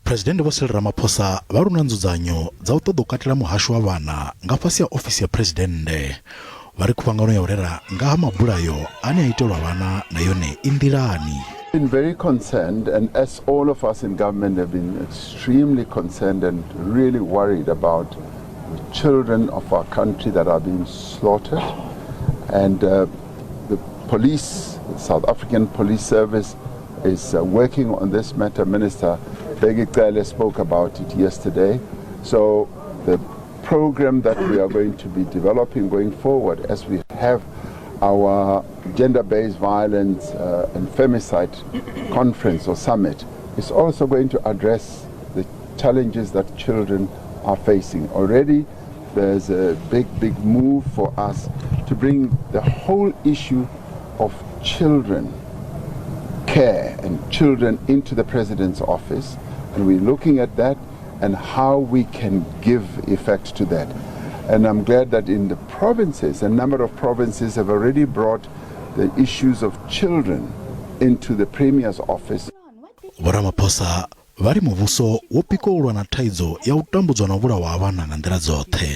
Phuresidennde Vho-Cyril Ramaphosa vha ru na nzudzanyo dza u ṱoḓa u katela muhasho wa vhana nga fhasi ya ofisi ya Phuresidennde. Vha ri khuvhangano ya u rera nga ha mabulayo ane a itelwa vhana na yone i nḓilani. Been very concerned, and as all of us in government have been extremely concerned and really worried about the children of our country that are being slaughtered. And the police, the South African Police Service, is working on this matter. Minister Bheki spoke about it yesterday. So the program that we are going to be developing going forward, as we have our gender-based violence and femicide conference or summit, is also going to address the challenges that children are facing. Already there's a big move for us to bring the whole issue of children care and children into the President's office, and we're looking at that and how we can give effect to that. And I'm glad that in the provinces, a number of provinces have already brought the issues of children into the Premier's office. Vho-Ramaphosa vari muvhuso wo pika u lwa na thaidzo ya u tambudzwa na vhulawa ha vhana nga nḓila dzoṱhe.